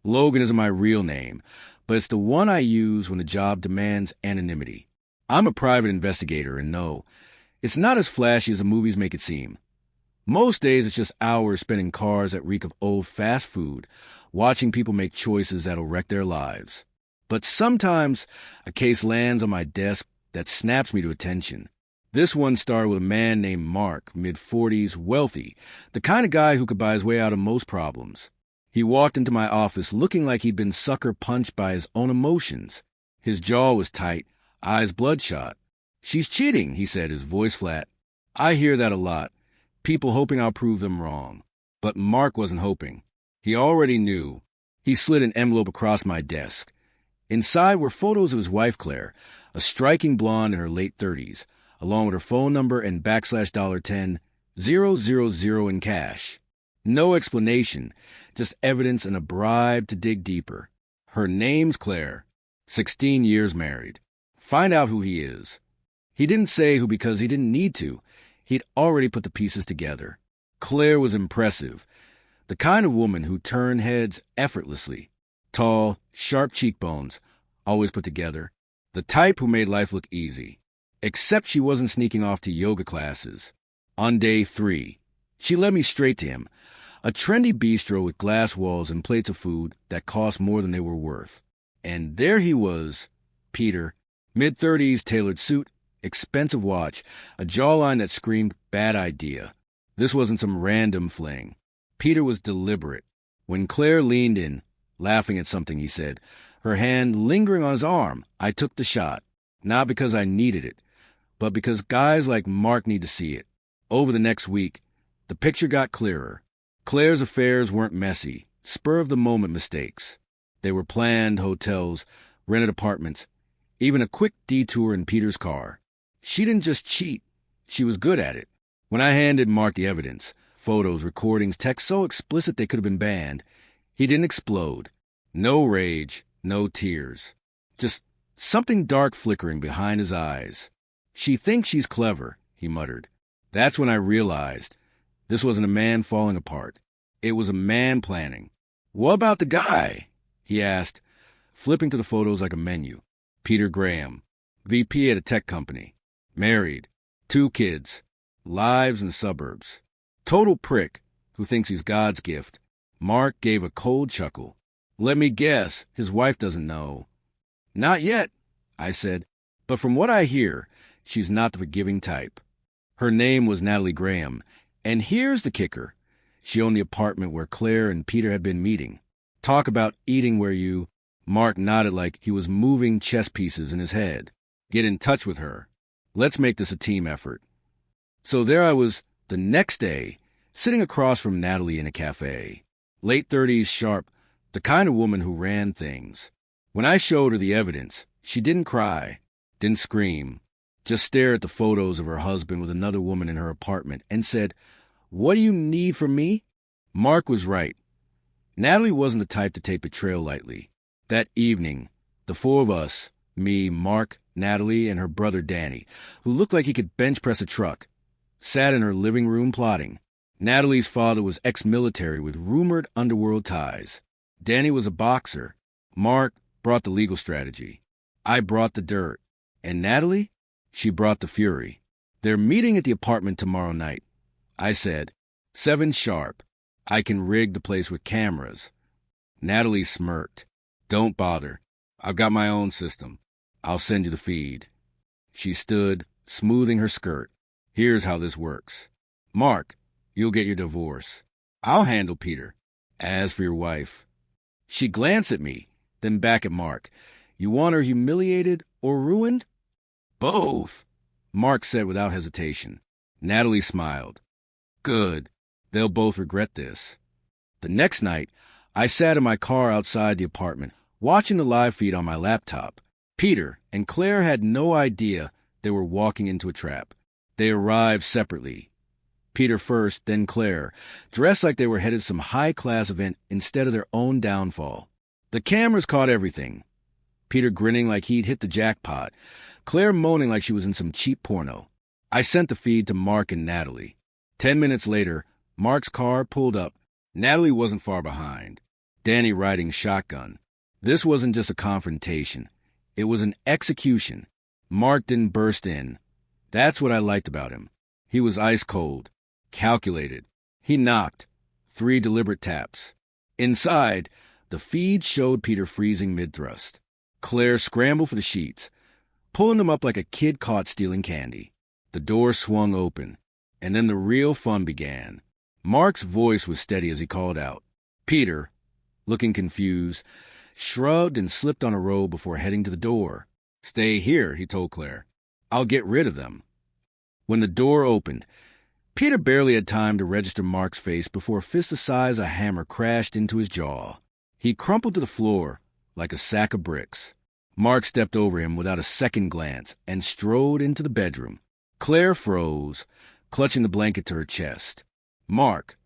Logan isn't my real name, but it's the one I use when the job demands anonymity. I'm a private investigator, and no, it's not as flashy as the movies make it seem. Most days it's just hours spent in cars that reek of old fast food, watching people make choices that'll wreck their lives. But sometimes a case lands on my desk that snaps me to attention. This one started with a man named Mark, mid-40s, wealthy, the kind of guy who could buy his way out of most problems. He walked into my office looking like he'd been sucker punched by his own emotions. His jaw was tight, eyes bloodshot. "She's cheating," he said, his voice flat. I hear that a lot. People hoping I'll prove them wrong. But Mark wasn't hoping. He already knew. He slid an envelope across my desk. Inside were photos of his wife, Claire, a striking blonde in her late 30s, along with her phone number and $10,000 in cash. No explanation, just evidence and a bribe to dig deeper. Her name's Claire, 16 years married. Find out who he is. He didn't say who because he didn't need to. He'd already put the pieces together. Claire was impressive, the kind of woman who turned heads effortlessly. Tall, sharp cheekbones, always put together. The type who made life look easy. Except she wasn't sneaking off to yoga classes. On day 3, she led me straight to him, a trendy bistro with glass walls and plates of food that cost more than they were worth. And there he was, Peter, mid-30s, tailored suit, expensive watch, a jawline that screamed bad idea. This wasn't some random fling. Peter was deliberate. When Claire leaned in, laughing at something he said, her hand lingering on his arm, I took the shot. Not because I needed it, but because guys like Mark need to see it. Over the next week, the picture got clearer. Claire's affairs weren't messy, spur-of-the-moment mistakes. They were planned hotels, rented apartments, even a quick detour in Peter's car. She didn't just cheat, she was good at it. When I handed Mark the evidence, photos, recordings, texts so explicit they could have been banned, he didn't explode. No rage, no tears. Just something dark flickering behind his eyes. "She thinks she's clever," he muttered. That's when I realized this wasn't a man falling apart. It was a man planning. "What about the guy?" he asked, flipping to the photos like a menu. Peter Graham, VP at a tech company. Married. 2 kids. Lives in the suburbs. Total prick who thinks he's God's gift. Mark gave a cold chuckle. "Let me guess, his wife doesn't know." "Not yet," I said, "but from what I hear, she's not the forgiving type." Her name was Natalie Graham, and here's the kicker. She owned the apartment where Claire and Peter had been meeting. Talk about eating where you... Mark nodded like he was moving chess pieces in his head. "Get in touch with her. Let's make this a team effort." So there I was the next day, sitting across from Natalie in a cafe. Late 30s, sharp, the kind of woman who ran things. When I showed her the evidence, she didn't cry, didn't scream, just stared at the photos of her husband with another woman in her apartment and said, "What do you need from me?" Mark was right. Natalie wasn't the type to take betrayal lightly. That evening, the 4 of us, me, Mark, Natalie, and her brother Danny, who looked like he could bench press a truck, sat in her living room plotting. Natalie's father was ex-military with rumored underworld ties. Danny was a boxer. Mark brought the legal strategy. I brought the dirt. And Natalie? She brought the fury. "They're meeting at the apartment tomorrow night." I said, 7 sharp. I can rig the place with cameras. Natalie smirked. "Don't bother. I've got my own system. I'll send you the feed." She stood, smoothing her skirt. "Here's how this works. Mark, you'll get your divorce. I'll handle Peter. As for your wife..." She glanced at me, then back at Mark. "You want her humiliated or ruined?" "Both," Mark said without hesitation. Natalie smiled. "Good. They'll both regret this." The next night, I sat in my car outside the apartment, watching the live feed on my laptop. Peter and Claire had no idea they were walking into a trap. They arrived separately. Peter first, then Claire, dressed like they were headed to some high-class event instead of their own downfall. The cameras caught everything. Peter grinning like he'd hit the jackpot. Claire moaning like she was in some cheap porno. I sent the feed to Mark and Natalie. 10 minutes later, Mark's car pulled up. Natalie wasn't far behind. Danny riding shotgun. This wasn't just a confrontation. It was an execution. Mark didn't burst in. That's what I liked about him. He was ice cold, calculated. He knocked. 3 deliberate taps. Inside, the feed showed Peter freezing mid-thrust. Claire scrambled for the sheets, pulling them up like a kid caught stealing candy. The door swung open, and then the real fun began. Mark's voice was steady as he called out. Peter, looking confused, shrugged and slipped on a robe before heading to the door. Stay here, he told Claire. I'll get rid of them. When the door opened, Peter barely had time to register Mark's face before a fist the size of a hammer crashed into his jaw. He crumpled to the floor like a sack of bricks. Mark stepped over him without a second glance and strode into the bedroom. Claire froze, clutching the blanket to her chest. Mark,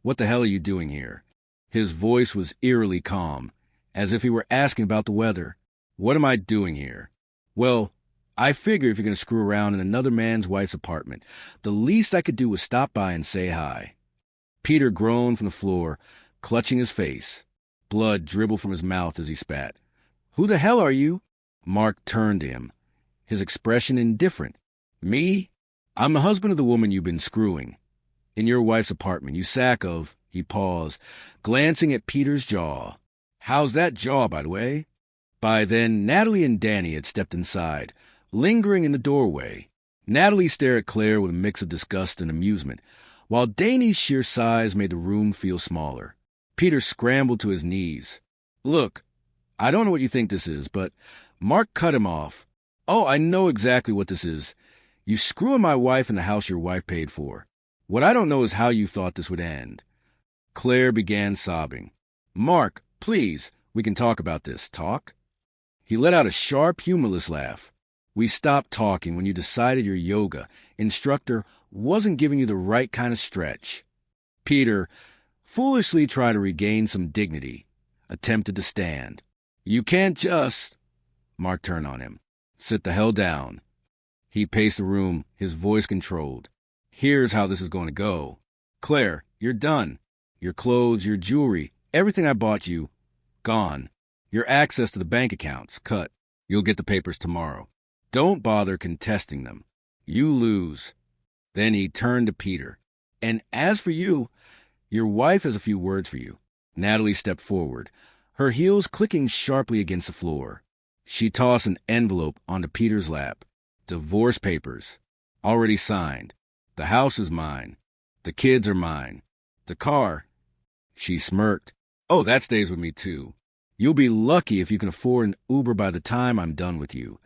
what the hell are you doing here? His voice was eerily calm, as if he were asking about the weather. What am I doing here? Well, I figure if you're going to screw around in another man's wife's apartment, the least I could do was stop by and say hi. Peter groaned from the floor, clutching his face. Blood dribbled from his mouth as he spat. Who the hell are you? Mark turned to him, his expression indifferent. Me? I'm the husband of the woman you've been screwing. In your wife's apartment, you sack of... He paused, glancing at Peter's jaw. How's that jaw, by the way? By then, Natalie and Danny had stepped inside, lingering in the doorway. Natalie stared at Claire with a mix of disgust and amusement, while Danny's sheer size made the room feel smaller. Peter scrambled to his knees. Look, I don't know what you think this is, but Mark cut him off. Oh, I know exactly what this is. You screwing my wife in the house your wife paid for. What I don't know is how you thought this would end. Claire began sobbing. Mark, please, we can talk about this. Talk? He let out a sharp, humorless laugh. We stopped talking when you decided your yoga instructor wasn't giving you the right kind of stretch. Peter foolishly tried to regain some dignity, attempted to stand. You can't just... Mark turned on him. Sit the hell down. He paced the room, his voice controlled. Here's how this is going to go. Claire, you're done. Your clothes, your jewelry, everything I bought you, gone. Your access to the bank accounts, cut. You'll get the papers tomorrow. Don't bother contesting them. You lose. Then he turned to Peter. And as for you, your wife has a few words for you. Natalie stepped forward, her heels clicking sharply against the floor. She tossed an envelope onto Peter's lap. Divorce papers. Already signed. The house is mine. The kids are mine. The car. She smirked. Oh, that stays with me, too. You'll be lucky if you can afford an Uber by the time I'm done with you.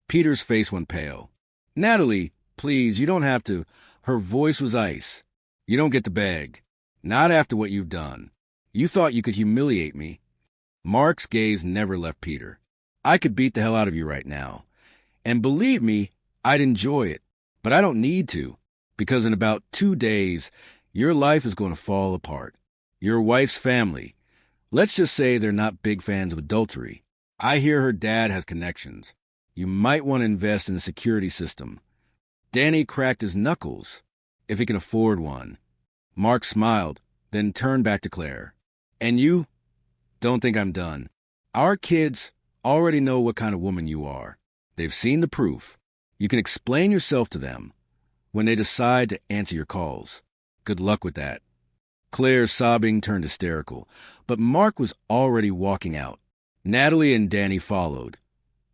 Peter's face went pale. Natalie, please, you don't have to. Her voice was ice. You don't get the bag. Not after what you've done. You thought you could humiliate me. Mark's gaze never left Peter. I could beat the hell out of you right now. And believe me, I'd enjoy it. But I don't need to, because in about 2 days, your life is going to fall apart. Your wife's family. Let's just say they're not big fans of adultery. I hear her dad has connections. You might want to invest in a security system. Danny cracked his knuckles, if he can afford one. Mark smiled, then turned back to Claire. And you? Don't think I'm done. Our kids already know what kind of woman you are. They've seen the proof. You can explain yourself to them when they decide to answer your calls. Good luck with that. Claire's sobbing turned hysterical, but Mark was already walking out. Natalie and Danny followed,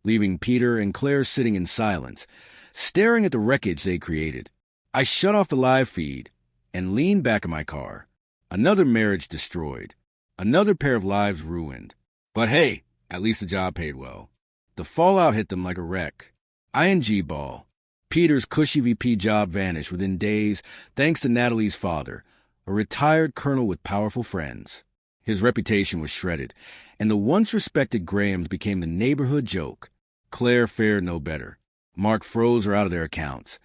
leaving Peter and Claire sitting in silence, staring at the wreckage they created. I shut off the live feed and leaned back in my car. Another marriage destroyed. Another pair of lives ruined. But hey, at least the job paid well. The fallout hit them like a wreck. ING ball. Peter's cushy VP job vanished within days thanks to Natalie's father, a retired colonel with powerful friends. His reputation was shredded, and the once respected Grahams became the neighborhood joke. Claire fared no better. Mark froze her out of their accounts,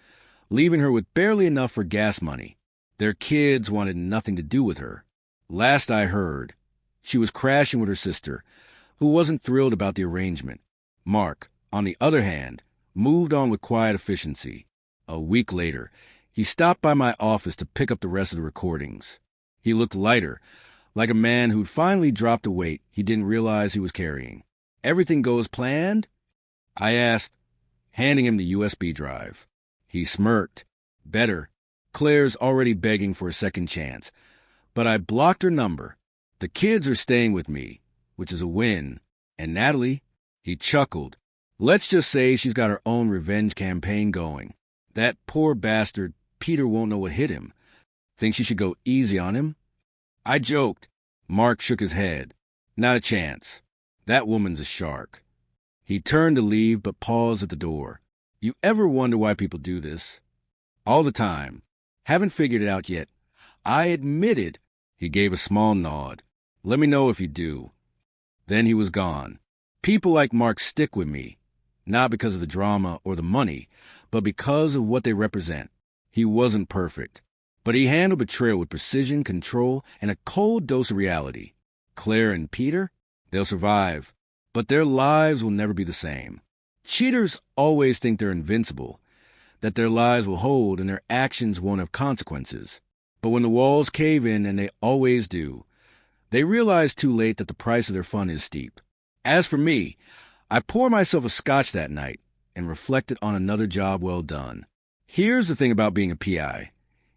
leaving her with barely enough for gas money. Their kids wanted nothing to do with her. Last I heard, she was crashing with her sister, who wasn't thrilled about the arrangement. Mark, on the other hand, moved on with quiet efficiency. A week later, he stopped by my office to pick up the rest of the recordings. He looked lighter, like a man who'd finally dropped a weight he didn't realize he was carrying. "Everything goes planned?" I asked, handing him the USB drive. He smirked. "Better. Claire's already begging for a second chance. But I blocked her number. The kids are staying with me, which is a win. And Natalie," he chuckled, "let's just say she's got her own revenge campaign going. That poor bastard, Peter won't know what hit him. Think she should go easy on him?" I joked. Mark shook his head. "Not a chance. That woman's a shark." He turned to leave, but paused at the door. "You ever wonder why people do this?" "All the time. Haven't figured it out yet." I admitted. He gave a small nod. "Let me know if you do." Then he was gone. People like Mark stick with me, not because of the drama or the money, but because of what they represent. He wasn't perfect, but he handled betrayal with precision, control, and a cold dose of reality. Claire and Peter, they'll survive, but their lives will never be the same. Cheaters always think they're invincible, that their lives will hold and their actions won't have consequences. But when the walls cave in, and they always do, they realize too late that the price of their fun is steep. As for me, I poured myself a scotch that night and reflected on another job well done. Here's the thing about being a PI.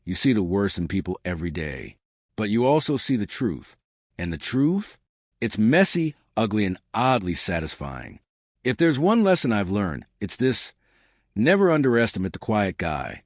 You see the worst in people every day, but you also see the truth. And the truth? It's messy, ugly, and oddly satisfying. If there's one lesson I've learned, it's this: never underestimate the quiet guy.